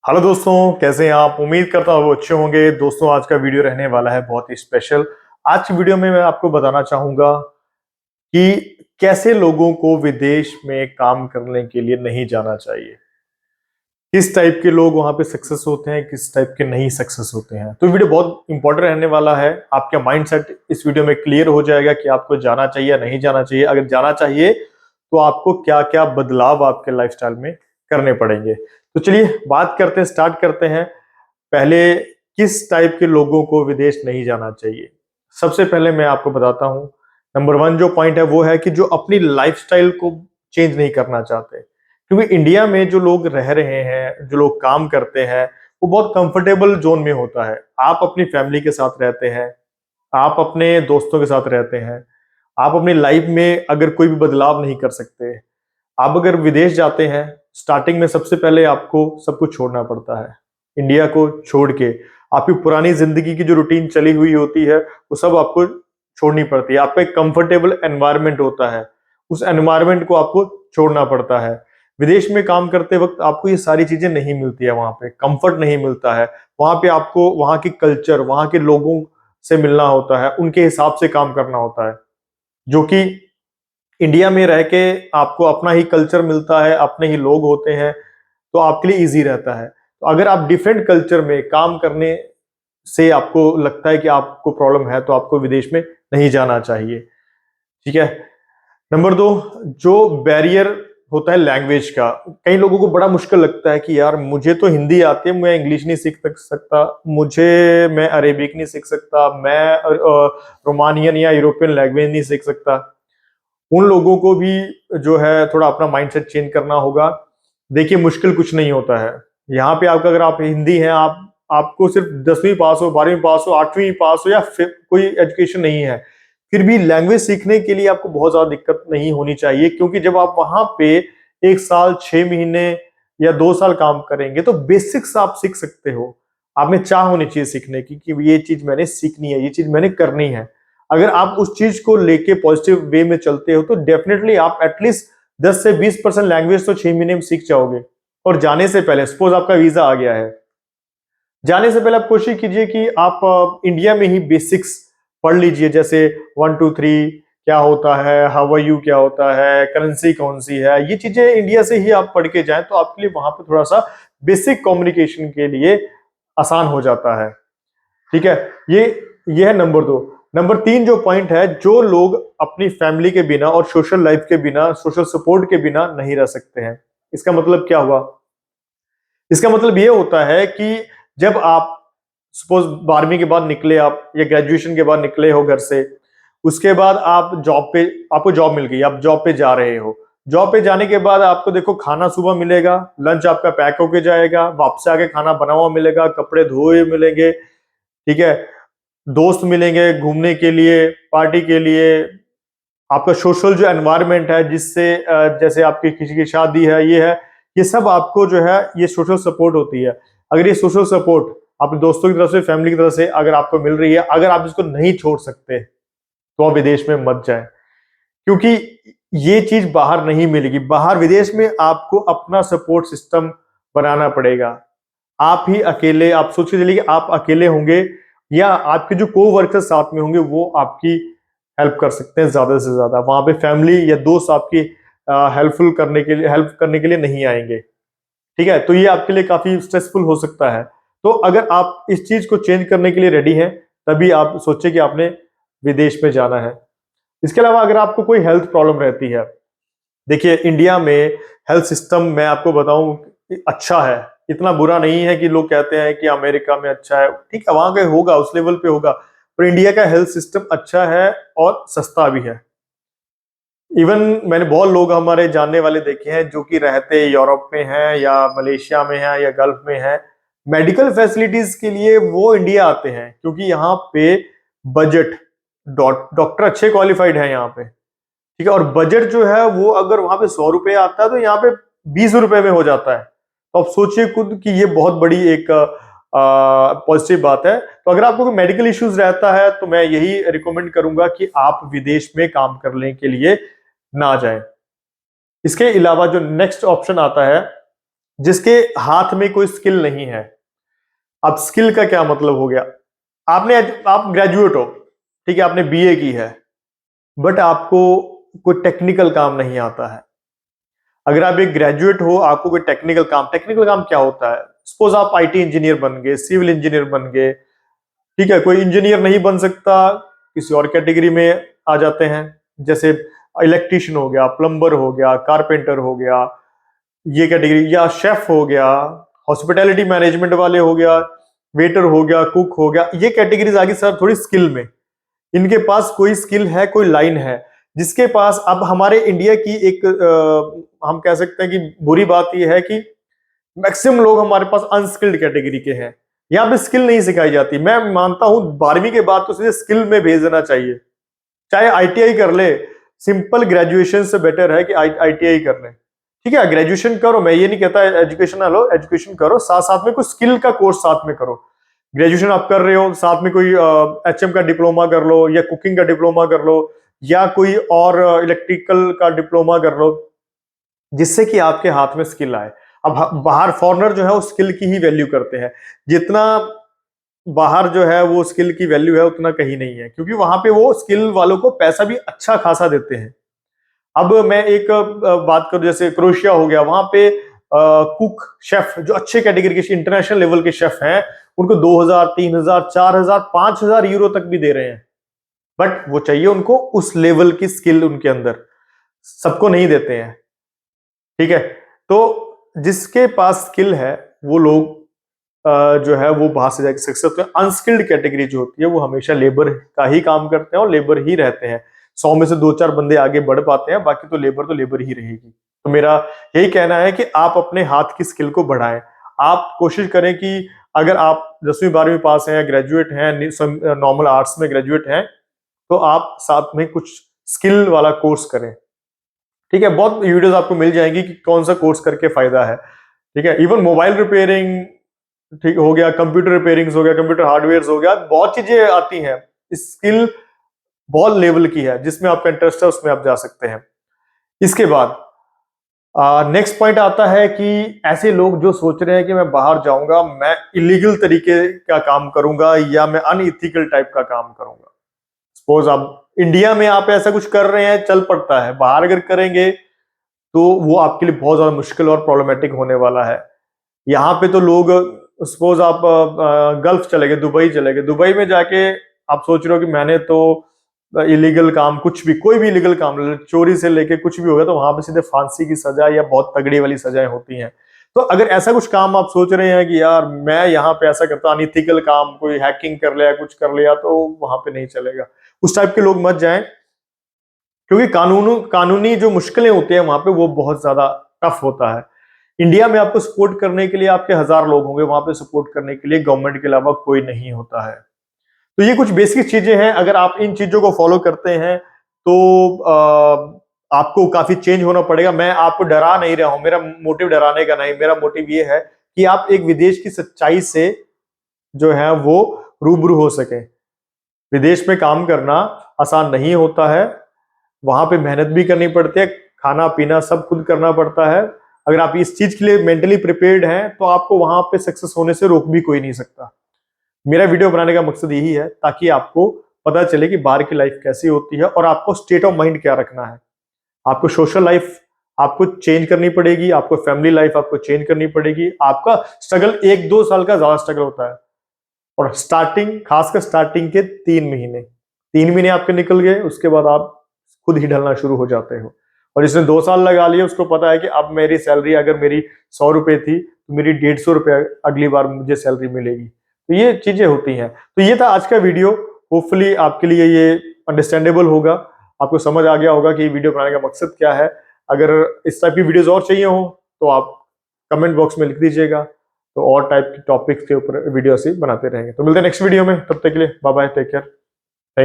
Hello दोस्तों, कैसे हैं आप। उम्मीद करता हूँ वो अच्छे होंगे। दोस्तों, आज का वीडियो रहने वाला है बहुत ही स्पेशल। आज की वीडियो में मैं आपको बताना चाहूंगा कि कैसे लोगों को विदेश में काम करने के लिए नहीं जाना चाहिए। किस टाइप के लोग वहां पे सक्सेस होते हैं, किस टाइप के नहीं सक्सेस होते हैं। तो वीडियो बहुत इंपॉर्टेंट रहने वाला है। आपका माइंडसेट इस वीडियो में क्लियर हो जाएगा कि आपको जाना चाहिए या नहीं जाना चाहिए। अगर जाना चाहिए तो आपको क्या क्या बदलाव आपके लाइफस्टाइल में करने पड़ेंगे। तो चलिए बात करते हैं, स्टार्ट करते हैं। पहले, किस टाइप के लोगों को विदेश नहीं जाना चाहिए। सबसे पहले मैं आपको बताता हूं। नंबर वन जो पॉइंट है वो है कि जो अपनी लाइफस्टाइल को चेंज नहीं करना चाहते। क्योंकि इंडिया में जो लोग रह रहे हैं, जो लोग काम करते हैं, वो बहुत कंफर्टेबल जोन में होता है। आप अपनी फैमिली के साथ रहते हैं, आप अपने दोस्तों के साथ रहते हैं, आप अपनी लाइफ में अगर कोई भी बदलाव नहीं कर सकते। आप अगर विदेश जाते हैं, स्टार्टिंग में सबसे पहले आपको सब कुछ छोड़ना पड़ता है। इंडिया को छोड़ के आपकी पुरानी जिंदगी की जो रूटीन चली हुई होती है वो सब आपको छोड़नी पड़ती है। आपका एक कंफर्टेबल एनवायरनमेंट होता है, उस एनवायरनमेंट को आपको छोड़ना पड़ता है। विदेश में काम करते वक्त आपको ये सारी चीजें नहीं मिलती है, वहां पे कंफर्ट नहीं मिलता है। वहां पे आपको वहां की कल्चर, वहां के लोगों से मिलना होता है, उनके हिसाब से काम करना होता है। जो कि इंडिया में रह के आपको अपना ही कल्चर मिलता है, अपने ही लोग होते हैं, तो आपके लिए इजी रहता है। तो अगर आप डिफरेंट कल्चर में काम करने से आपको लगता है कि आपको प्रॉब्लम है, तो आपको विदेश में नहीं जाना चाहिए। ठीक है। नंबर दो, जो बैरियर होता है लैंग्वेज का। कई लोगों को बड़ा मुश्किल लगता है कि यार मुझे तो हिंदी आती है, मैं इंग्लिश नहीं सीख सकता, मैं अरेबिक नहीं सीख सकता, मैं रोमानियन या यूरोपियन लैंग्वेज नहीं सीख सकता। उन लोगों को भी जो है थोड़ा अपना माइंडसेट चेंज करना होगा। देखिए, मुश्किल कुछ नहीं होता है। यहाँ पे आपका, अगर आप हिंदी हैं, आप आपको सिर्फ 10वीं पास हो, 12वीं पास हो, 8वीं पास हो, या फिर कोई एजुकेशन नहीं है, फिर भी लैंग्वेज सीखने के लिए आपको बहुत ज्यादा दिक्कत नहीं होनी चाहिए। क्योंकि जब आप वहां पे 1 साल 6 महीने या 2 साल काम करेंगे तो बेसिक्स आप सीख सकते हो। आप में चाह होनी चाहिए सीखने की कि ये चीज मैंने सीखनी है, ये चीज मैंने करनी है। अगर आप उस चीज को लेके पॉजिटिव वे में चलते हो तो डेफिनेटली आप एटलीस्ट 10 से 20% लैंग्वेज तो 6 महीने में सीख जाओगे। और जाने से पहले, सपोज आपका वीजा आ गया है, जाने से पहले आप कोशिश कीजिए कि आप इंडिया में ही बेसिक्स पढ़ लीजिए। जैसे 1 2 3 क्या होता है, हाउ आर यू क्या होता है, करेंसी कौन सी है, ये चीजें इंडिया से ही आप पढ़ के जाएं तो आपके लिए वहां पे थोड़ा सा बेसिक कम्युनिकेशन के लिए आसान हो जाता है। ठीक है। ये ये है नंबर दो। नंबर तीन जो पॉइंट है, जो लोग अपनी फैमिली के बिना और सोशल लाइफ के बिना, सोशल सपोर्ट के बिना नहीं रह सकते हैं। इसका मतलब क्या हुआ? इसका मतलब ये होता है कि जब आप सपोज 12वीं के बाद निकले आप, या ग्रेजुएशन के बाद निकले हो घर से, उसके बाद आप जॉब पे, आपको जॉब मिल गई, आप जॉब पे जा रहे हो। जॉब पे जाने के बाद आपको देखो खाना सुबह मिलेगा, लंच आपका पैक होके जाएगा, वापस आके खाना बना हुआ मिलेगा, कपड़े धोए मिलेंगे। ठीक है। दोस्त मिलेंगे घूमने के लिए, पार्टी के लिए। आपका सोशल जो एनवायरनमेंट है, जिससे जैसे आपकी किसी की शादी है, ये है, ये सब आपको जो है ये सोशल सपोर्ट होती है। अगर ये सोशल सपोर्ट अपने दोस्तों की तरफ से, फैमिली की तरफ से अगर आपको मिल रही है, अगर आप इसको नहीं छोड़ सकते तो आप विदेश में मत जाएं। क्योंकि ये चीज बाहर नहीं मिलेगी। बाहर विदेश में आपको अपना सपोर्ट सिस्टम बनाना पड़ेगा। आप ही अकेले, आप सोच के चलिए कि आप अकेले होंगे या आपके जो को वर्कर्स साथ में होंगे वो आपकी हेल्प कर सकते हैं ज्यादा से ज्यादा। वहां पे फैमिली या दोस्त आपकी हेल्प करने के लिए नहीं आएंगे। ठीक है। तो ये आपके लिए काफी स्ट्रेसफुल हो सकता है। तो अगर आप इस चीज को चेंज करने के लिए रेडी हैं, तभी आप सोचे कि आपने विदेश में जाना है। इसके अलावा अगर आपको कोई हेल्थ प्रॉब्लम रहती है, देखिए इंडिया में हेल्थ सिस्टम मैं आपको बताऊं अच्छा है। इतना बुरा नहीं है कि लोग कहते हैं कि अमेरिका में अच्छा है। ठीक है, वहां का होगा, उस लेवल पे होगा, पर इंडिया का हेल्थ सिस्टम अच्छा है और सस्ता भी है। इवन मैंने बहुत लोग हमारे जानने वाले देखे हैं जो कि रहते यूरोप में हैं या मलेशिया में हैं या गल्फ में हैं। मेडिकल फैसिलिटीज के लिए वो इंडिया आते हैं क्योंकि यहाँ पे बजट, डॉक्टर अच्छे क्वालिफाइड हैं यहाँ पे। ठीक है। और बजट जो है वो अगर वहां पे 100 रुपए आता है तो यहाँ पे 20 रुपए में हो जाता है। तो आप सोचिए खुद कि ये बहुत बड़ी एक पॉजिटिव बात है। तो अगर आपको कोई मेडिकल इश्यूज रहता है तो मैं यही रिकमेंड करूंगा कि आप विदेश में काम करने के लिए ना जाएं। इसके अलावा जो नेक्स्ट ऑप्शन आता है जिसके हाथ में कोई स्किल नहीं है। अब स्किल का क्या मतलब हो गया, आप ग्रेजुएट हो, ठीक है, आपने बीए की है, बट आपको कोई टेक्निकल काम नहीं आता है। अगर आप एक ग्रेजुएट हो, आपको कोई टेक्निकल काम क्या होता है, सपोज आप आईटी इंजीनियर बन गए, सिविल इंजीनियर बन गए, ठीक है, कोई इंजीनियर नहीं बन सकता, किसी और कैटेगरी में आ जाते हैं, जैसे इलेक्ट्रिशियन हो गया, प्लम्बर हो गया, कारपेंटर हो गया, ये कैटेगरी, या शेफ हो गया, हॉस्पिटैलिटी मैनेजमेंट वाले हो गया, वेटर हो गया, कुक हो गया, ये कैटेगरीज आ गई सर थोड़ी स्किल में। इनके पास कोई स्किल है, कोई लाइन है, जिसके पास, अब हमारे इंडिया की एक हम कह सकते हैं कि बुरी बात यह है कि मैक्सिमम लोग हमारे पास अनस्किल्ड कैटेगरी के हैं। यहाँ पे स्किल नहीं सिखाई जाती। मैं मानता हूं 12वीं के बाद तो सीधे स्किल में भेज देना चाहिए, चाहे आईटीआई कर ले, सिंपल ग्रेजुएशन से बेटर है कि आईटीआई कर ले। ठीक है, ग्रेजुएशन करो, मैं ये नहीं कहता एजुकेशन ना लो, एजुकेशन करो, साथ साथ में कोई स्किल का कोर्स साथ में करो। ग्रेजुएशन आप कर रहे हो, साथ में कोई एचएम का डिप्लोमा कर लो, या कुकिंग का डिप्लोमा कर लो, या कोई और इलेक्ट्रिकल का डिप्लोमा कर लो, जिससे कि आपके हाथ में स्किल आए। अब बाहर फॉरेनर जो है वो स्किल की ही वैल्यू करते हैं, जितना बाहर जो है वो स्किल की वैल्यू है उतना कहीं नहीं है, क्योंकि वहां पे वो स्किल वालों को पैसा भी अच्छा खासा देते हैं। अब मैं एक बात करूं, जैसे क्रोएशिया हो गया, वहां पे कुक शेफ जो अच्छे कैटेगरी के इंटरनेशनल लेवल के शेफ हैं, उनको 2000, 3000, 4000, 5000 यूरो तक भी दे रहे हैं। बट वो चाहिए उनको उस लेवल की स्किल उनके अंदर, सबको नहीं देते हैं। ठीक है, तो जिसके पास स्किल है वो लोग जो है वो बाहर से जाके सक्सेस होते हैं। अनस्किल्ड कैटेगरी जो होती है वो हमेशा लेबर का ही काम करते हैं और लेबर ही रहते हैं। 100 में से 2-4 बंदे आगे बढ़ पाते हैं, बाकी तो लेबर ही रहेगी। तो मेरा यही कहना है कि आप अपने हाथ की स्किल को बढ़ाएं। आप कोशिश करें कि अगर आप 10वीं 12वीं पास हैं, ग्रेजुएट हैं, नॉर्मल आर्ट्स में ग्रेजुएट हैं, तो आप साथ में कुछ स्किल वाला कोर्स करें। ठीक है, बहुत वीडियोस आपको मिल जाएंगी कि कौन सा कोर्स करके फायदा है। ठीक है, इवन मोबाइल रिपेयरिंग ठीक हो गया, कंप्यूटर रिपेयरिंग हो गया, कंप्यूटर हार्डवेयर हो गया, बहुत चीजें आती हैं। स्किल बहुत लेवल की है, जिसमें आपका इंटरेस्ट है उसमें आप जा सकते हैं। इसके बाद नेक्स्ट पॉइंट आता है कि ऐसे लोग जो सोच रहे हैं कि मैं बाहर जाऊंगा, मैं इलीगल तरीके का काम करूंगा या मैं अनइथिकल टाइप का काम करूंगा। सपोज आप इंडिया में आप ऐसा कुछ कर रहे हैं, चल पड़ता है, बाहर अगर करेंगे तो वो आपके लिए बहुत ज्यादा मुश्किल और प्रॉब्लमेटिक होने वाला है। यहाँ पे तो लोग, सपोज आप गल्फ चले गए, दुबई चले गए, दुबई में जाके आप सोच रहे हो कि मैंने तो इलीगल काम, कुछ भी, कोई भी इलीगल काम, चोरी से लेके कुछ भी हो गया, तो वहां पे सीधे फांसी की सजा या बहुत तगड़ी वाली सजाएं होती हैं। तो अगर ऐसा कुछ काम आप सोच रहे हैं कि यार मैं यहाँ पे ऐसा करता हूँ, अनइथिकल काम, कोई हैकिंग कर लिया, कुछ कर लिया, तो वहां पे नहीं चलेगा। उस टाइप के लोग मत जाएं, क्योंकि कानूनी जो मुश्किलें होती है वहां पे वो बहुत ज्यादा टफ होता है। इंडिया में आपको सपोर्ट करने के लिए आपके 1000 लोग होंगे, वहां पे सपोर्ट करने के लिए गवर्नमेंट के अलावा कोई नहीं होता है। तो ये कुछ बेसिक चीजें हैं, अगर आप इन चीजों को फॉलो करते हैं तो आपको काफी चेंज होना पड़ेगा। मैं आपको डरा नहीं रहा हूं, मेरा मोटिव डराने का नहीं, मेरा मोटिव ये है कि आप एक विदेश की सच्चाई से जो है वो रूबरू हो सके। विदेश में काम करना आसान नहीं होता है, वहां पे मेहनत भी करनी पड़ती है, खाना पीना सब खुद करना पड़ता है। अगर आप इस चीज के लिए मेंटली प्रिपेयर्ड हैं तो आपको वहां पे सक्सेस होने से रोक भी कोई नहीं सकता। मेरा वीडियो बनाने का मकसद यही है, ताकि आपको पता चले कि बाहर की लाइफ कैसी होती है और आपको स्टेट ऑफ माइंड क्या रखना है। आपको सोशल लाइफ आपको चेंज करनी पड़ेगी, आपको फैमिली लाइफ आपको चेंज करनी पड़ेगी। आपका स्ट्रगल 1-2 साल का ज्यादा स्ट्रगल होता है, और स्टार्टिंग, खासकर स्टार्टिंग के 3 महीने आपके निकल गए, उसके बाद आप खुद ही ढलना शुरू हो जाते हो। और जिसने 2 साल लगा लिए उसको पता है कि अब मेरी सैलरी अगर मेरी 100 रुपए थी तो मेरी 150 रुपए अगली बार मुझे सैलरी मिलेगी। तो ये चीजें होती हैं। तो ये था आज का वीडियो। होपफुली आपके लिए ये अंडरस्टैंडेबल होगा, आपको समझ आ गया होगा कि वीडियो बनाने का मकसद क्या है। अगर इस टाइप की वीडियोस और चाहिए हो तो आप कमेंट बॉक्स में लिख दीजिएगा, तो और टाइप के टॉपिक्स के ऊपर वीडियो से बनाते रहेंगे। तो मिलते हैं नेक्स्ट वीडियो में, तब तक के लिए बाय बाय, टेक केयर।